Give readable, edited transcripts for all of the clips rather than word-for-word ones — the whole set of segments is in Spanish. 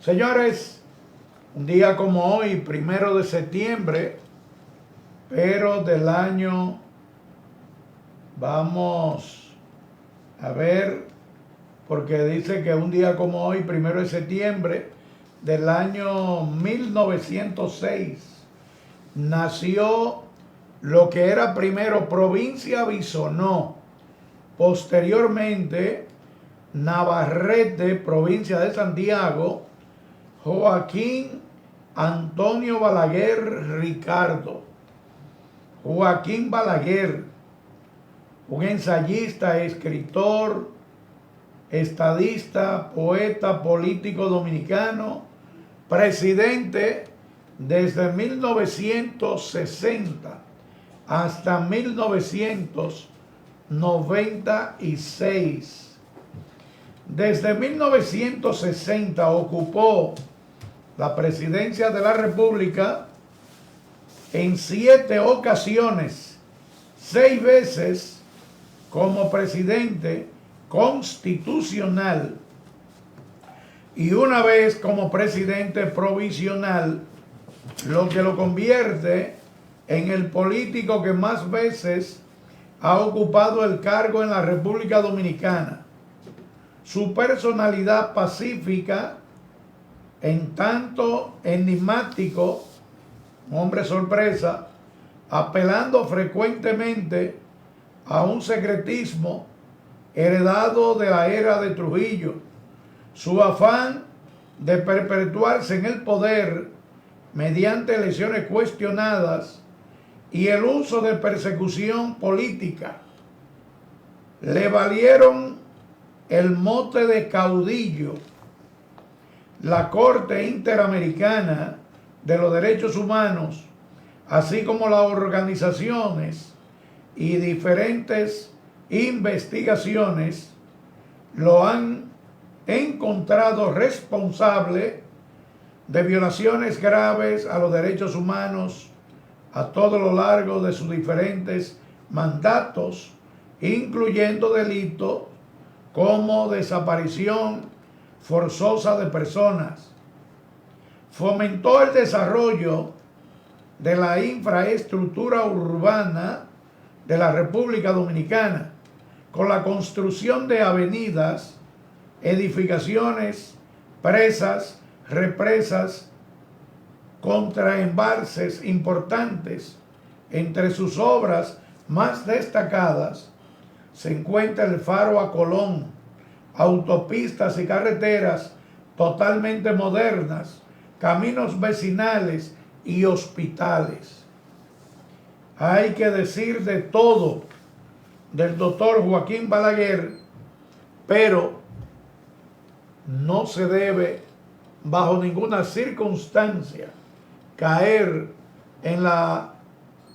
Señores, un día como hoy, 1 de septiembre, pero del año, vamos a ver, porque dice que un día como hoy, 1 de septiembre, del año 1906, nació lo que era primero provincia Bisonó, posteriormente Navarrete, provincia de Santiago, Joaquín Antonio Balaguer Ricardo. Joaquín Balaguer, un ensayista, escritor, estadista, poeta, político dominicano, presidente desde 1960 hasta 1996. Desde 1960 ocupó la presidencia de la República en 7 ocasiones, 6 veces como presidente constitucional y una vez como presidente provisional, lo que lo convierte en el político que más veces ha ocupado el cargo en la República Dominicana. Su personalidad pacífica, en tanto enigmático, hombre sorpresa, apelando frecuentemente a un secretismo heredado de la era de Trujillo, su afán de perpetuarse en el poder mediante elecciones cuestionadas y el uso de persecución política le valieron el mote de caudillo. La Corte Interamericana de los Derechos Humanos, así como las organizaciones y diferentes investigaciones, lo han encontrado responsable de violaciones graves a los derechos humanos a todo lo largo de sus diferentes mandatos, incluyendo delitos como desaparición forzosa de personas. Fomentó el desarrollo de la infraestructura urbana de la República Dominicana con la construcción de avenidas, edificaciones, presas, represas, contraembalses importantes. Entre sus obras más destacadas se encuentra el Faro a Colón, autopistas y carreteras totalmente modernas, caminos vecinales y hospitales. Hay que decir de todo del doctor Joaquín Balaguer, pero no se debe bajo ninguna circunstancia caer en la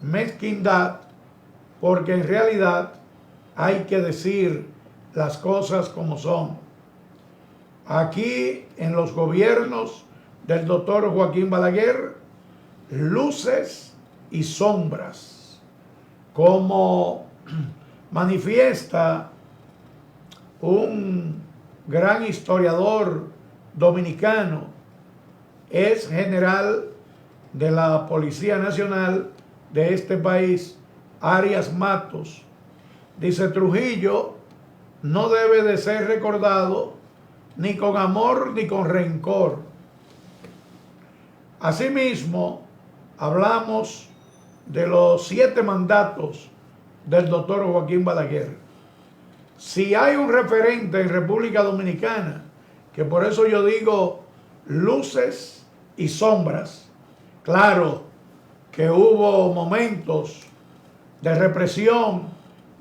mezquindad, porque en realidad hay que decir las cosas como son. Aquí en los gobiernos del doctor Joaquín Balaguer, luces y sombras, como manifiesta un gran historiador dominicano, es general de la Policía Nacional de este país, Arias Matos. Dice: Trujillo no debe de ser recordado ni con amor ni con rencor. Asimismo, hablamos de los 7 mandatos del doctor Joaquín Balaguer. Si hay un referente en República Dominicana, que por eso yo digo luces y sombras, claro que hubo momentos de represión,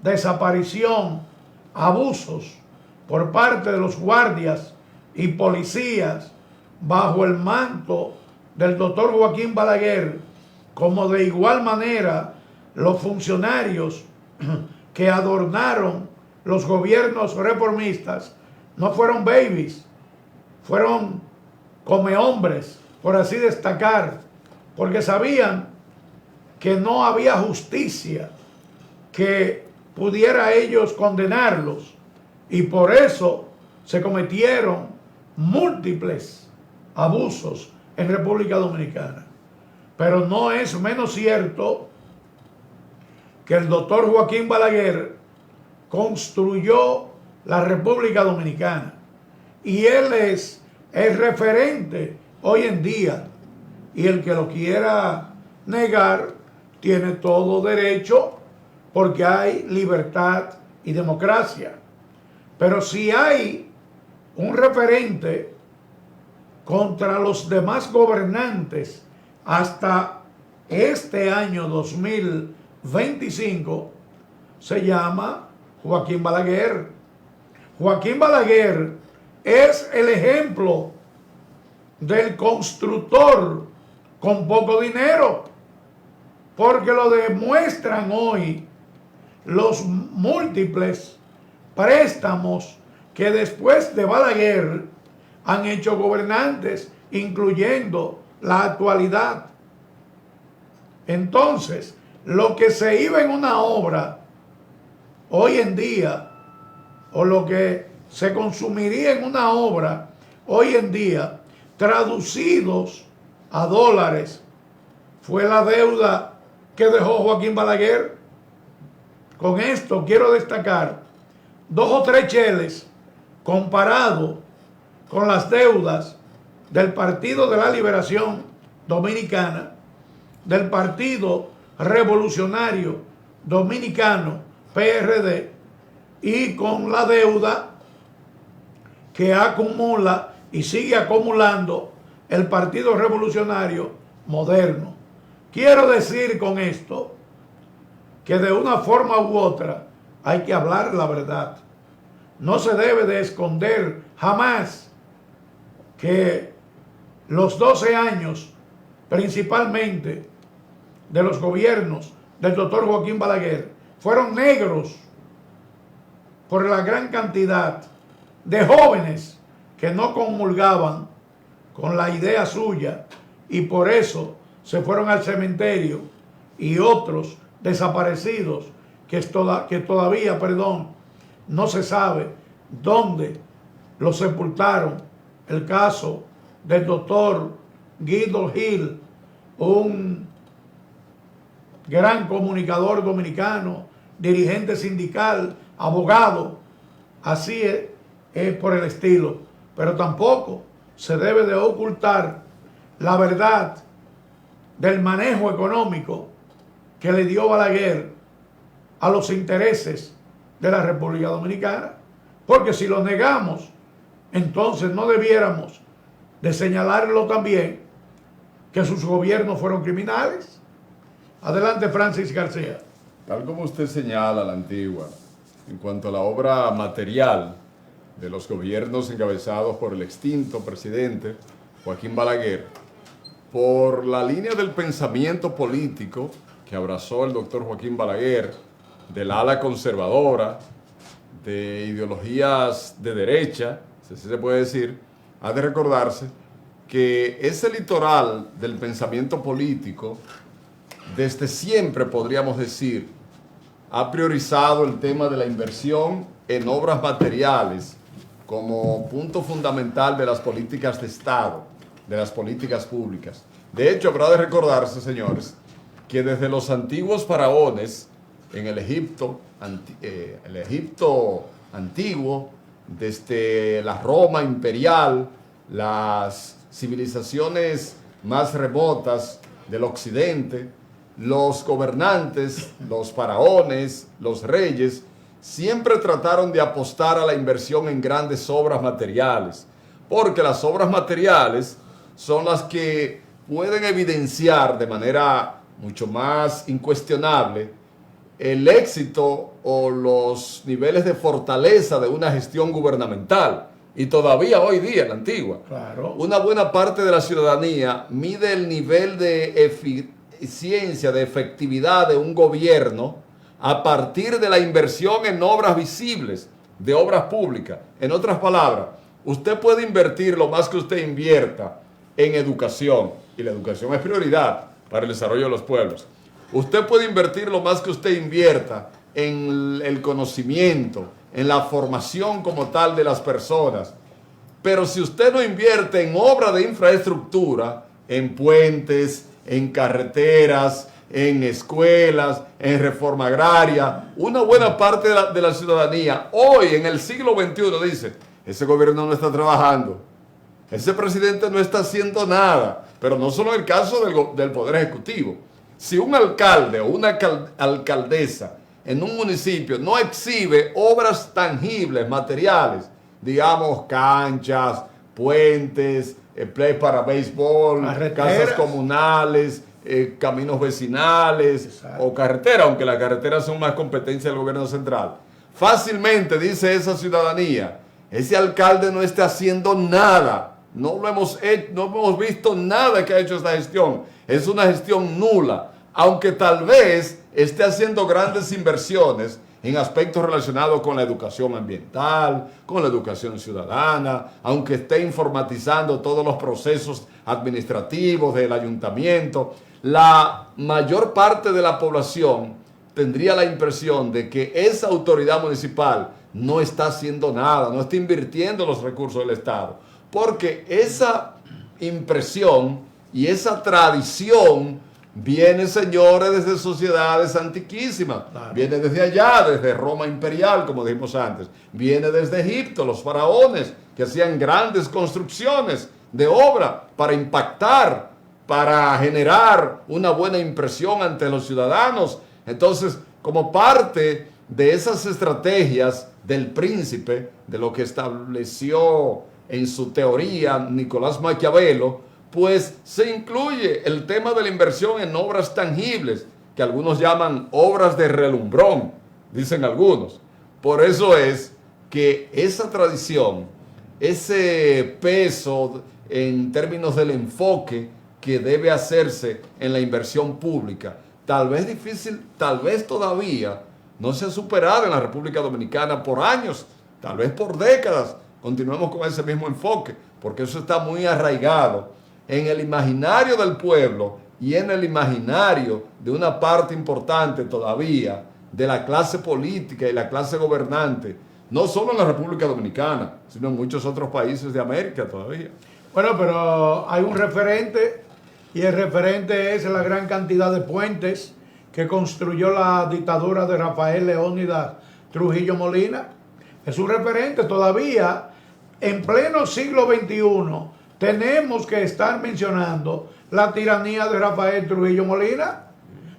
desaparición, abusos por parte de los guardias y policías bajo el manto del doctor Joaquín Balaguer, como de igual manera los funcionarios que adornaron los gobiernos reformistas no fueron babies, fueron come hombres, por así destacar, porque sabían que no había justicia que pudiera ellos condenarlos, y por eso se cometieron múltiples abusos en República Dominicana. Pero no es menos cierto que el doctor Joaquín Balaguer construyó la República Dominicana y él es el referente hoy en día, y el que lo quiera negar tiene todo derecho, porque hay libertad y democracia. Pero si hay un referente contra los demás gobernantes hasta este año 2025, se llama Joaquín Balaguer. Joaquín Balaguer es el ejemplo del constructor con poco dinero, porque lo demuestran hoy los múltiples préstamos que después de Balaguer han hecho gobernantes, incluyendo la actualidad. Entonces, lo que se iba en una obra hoy en día, o lo que se consumiría en una obra hoy en día, traducidos a dólares, fue la deuda que dejó Joaquín Balaguer. Con esto quiero destacar 2 o 3 cheles comparado con las deudas del Partido de la Liberación Dominicana, del Partido Revolucionario Dominicano, PRD, y con la deuda que acumula y sigue acumulando el Partido Revolucionario Moderno. Quiero decir con esto que de una forma u otra hay que hablar la verdad. No se debe de esconder jamás que los 12 años, principalmente de los gobiernos del doctor Joaquín Balaguer, fueron negros por la gran cantidad de jóvenes que no comulgaban con la idea suya y por eso se fueron al cementerio, y otros desaparecidos que todavía, no se sabe dónde los sepultaron. El caso del doctor Guido Gil, un gran comunicador dominicano, dirigente sindical, abogado, así es por el estilo. Pero tampoco se debe de ocultar la verdad del manejo económico que le dio Balaguer a los intereses de la República Dominicana, porque si lo negamos, entonces no debiéramos de señalarlo también que sus gobiernos fueron criminales. Adelante, Francis García. Tal como usted señala, la Antigua, en cuanto a la obra material de los gobiernos encabezados por el extinto presidente Joaquín Balaguer, por la línea del pensamiento político que abrazó el doctor Joaquín Balaguer, del ala conservadora, de ideologías de derecha, si así se puede decir, ha de recordarse que ese litoral del pensamiento político, desde siempre podríamos decir, ha priorizado el tema de la inversión en obras materiales como punto fundamental de las políticas de Estado, de las políticas públicas. De hecho, habrá de recordarse, señores, que desde los antiguos faraones en el Egipto antiguo, desde la Roma imperial, las civilizaciones más remotas del occidente, los gobernantes, los faraones, los reyes, siempre trataron de apostar a la inversión en grandes obras materiales, porque las obras materiales son las que pueden evidenciar de manera mucho más incuestionable el éxito o los niveles de fortaleza de una gestión gubernamental. Y todavía hoy día, en la Antigua, claro, una buena parte de la ciudadanía mide el nivel de eficiencia, de efectividad de un gobierno a partir de la inversión en obras visibles, de obras públicas. En otras palabras, usted puede invertir lo más que usted invierta en educación, y la educación es prioridad para el desarrollo de los pueblos. Usted puede invertir lo más que usted invierta en el conocimiento, en la formación como tal de las personas, Pero si usted no invierte en obras de infraestructura, en puentes, en carreteras, en escuelas, en reforma agraria, una buena parte de la ciudadanía hoy en el siglo XXI dice, ese gobierno no está trabajando, ese presidente no está haciendo nada. Pero no solo en el caso del Poder Ejecutivo. Si un alcalde o una alcaldesa en un municipio no exhibe obras tangibles, materiales, digamos canchas, puentes, play para béisbol, carreteras, casas comunales, caminos vecinales, exacto, o carreteras, aunque las carreteras son más competencia del gobierno central, fácilmente dice esa ciudadanía, ese alcalde no está haciendo nada. No hemos visto nada que ha hecho esta gestión. Es una gestión nula, aunque tal vez esté haciendo grandes inversiones en aspectos relacionados con la educación ambiental, con la educación ciudadana, aunque esté informatizando todos los procesos administrativos del ayuntamiento. La mayor parte de la población tendría la impresión de que esa autoridad municipal no está haciendo nada, no está invirtiendo los recursos del Estado. Porque esa impresión y esa tradición viene, señores, desde sociedades antiquísimas. Claro. Viene desde allá, desde Roma imperial, como dijimos antes. Viene desde Egipto, los faraones que hacían grandes construcciones de obra para impactar, para generar una buena impresión ante los ciudadanos. Entonces, como parte de esas estrategias del príncipe, de lo que estableció en su teoría Nicolás Maquiavelo, pues se incluye el tema de la inversión en obras tangibles, que algunos llaman obras de relumbrón, dicen algunos. Por eso es que esa tradición, ese peso en términos del enfoque que debe hacerse en la inversión pública, tal vez difícil, tal vez todavía no se ha superado en la República Dominicana por años, tal vez por décadas. Continuemos con ese mismo enfoque, porque eso está muy arraigado en el imaginario del pueblo y en el imaginario de una parte importante todavía de la clase política y la clase gobernante, no solo en la República Dominicana, sino en muchos otros países de América todavía. Bueno, pero hay un referente, y el referente es la gran cantidad de puentes que construyó la dictadura de Rafael Leónidas Trujillo Molina. Es un referente todavía. En pleno siglo XXI tenemos que estar mencionando la tiranía de Rafael Trujillo Molina.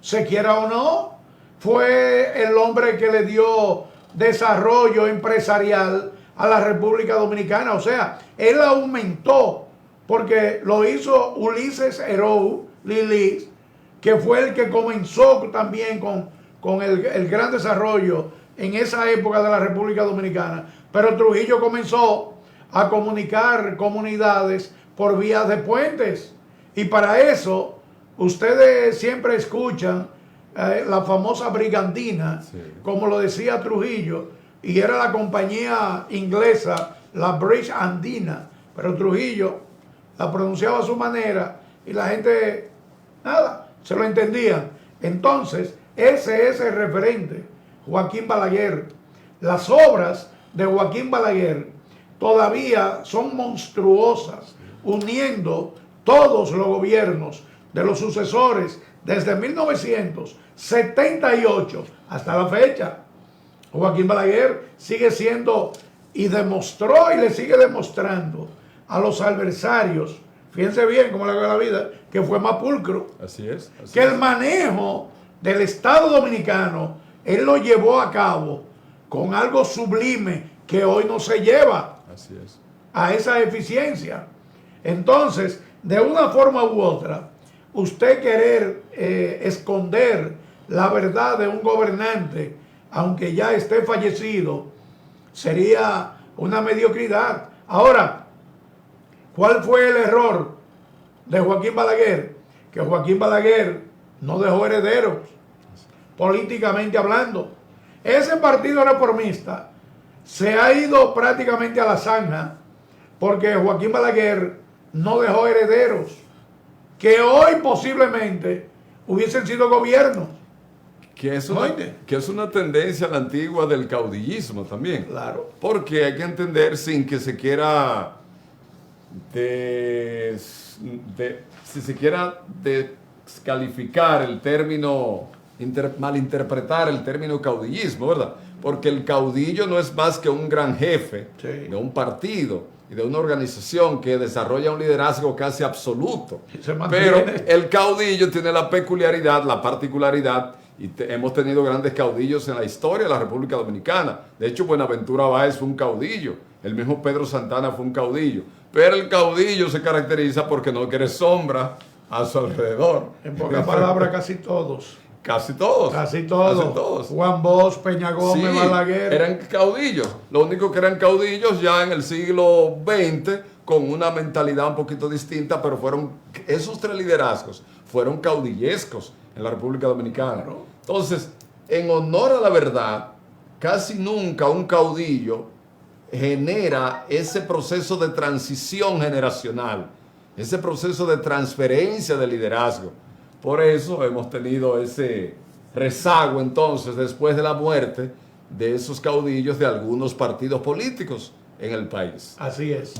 Se quiera o no, fue el hombre que le dio desarrollo empresarial a la República Dominicana. O sea, él aumentó, porque lo hizo Ulises Herou Lilis, que fue el que comenzó también con el gran desarrollo en esa época de la República Dominicana. Pero Trujillo comenzó a comunicar comunidades por vías de puentes. Y para eso, ustedes siempre escuchan la famosa brigandina, sí, como lo decía Trujillo, y era la compañía inglesa, la British Andina, pero Trujillo la pronunciaba a su manera y la gente, nada, se lo entendían. Entonces, ese es el referente, Joaquín Balaguer. Las obras de Joaquín Balaguer todavía son monstruosas, uniendo todos los gobiernos de los sucesores desde 1978 hasta la fecha. Joaquín Balaguer sigue siendo, y demostró y le sigue demostrando a los adversarios, fíjense bien cómo le hago la vida, que fue más pulcro. Así es. Que el manejo del Estado Dominicano, él lo llevó a cabo con algo sublime que hoy no se lleva. Así es. A esa eficiencia. Entonces, de una forma u otra, usted querer esconder la verdad de un gobernante, aunque ya esté fallecido, sería una mediocridad. Ahora, ¿cuál fue el error de Joaquín Balaguer? Que Joaquín Balaguer no dejó herederos, políticamente hablando. Ese partido reformista se ha ido prácticamente a la zanja porque Joaquín Balaguer no dejó herederos que hoy posiblemente hubiesen sido gobiernos. Que es una tendencia a la antigua del caudillismo también. Claro. Porque hay que entender, sin que se quiera si se quiera, descalificar el término, malinterpretar el término caudillismo, ¿verdad? Porque el caudillo no es más que un gran jefe de un partido y de una organización que desarrolla un liderazgo casi absoluto. Pero el caudillo tiene la peculiaridad, la particularidad, y hemos tenido grandes caudillos en la historia de la República Dominicana. De hecho, Buenaventura Báez fue un caudillo, el mismo Pedro Santana fue un caudillo. Pero el caudillo se caracteriza porque no quiere sombra a su alrededor. En pocas palabras, casi todos. Casi todos. Casi todos. Juan Bosch, Peña Gómez, sí, Balaguer. Eran caudillos. Lo único que eran caudillos ya en el siglo XX, con una mentalidad un poquito distinta, pero esos tres liderazgos fueron caudillescos en la República Dominicana. Claro. Entonces, en honor a la verdad, casi nunca un caudillo genera ese proceso de transición generacional, ese proceso de transferencia de liderazgo. Por eso hemos tenido ese rezago entonces después de la muerte de esos caudillos de algunos partidos políticos en el país. Así es.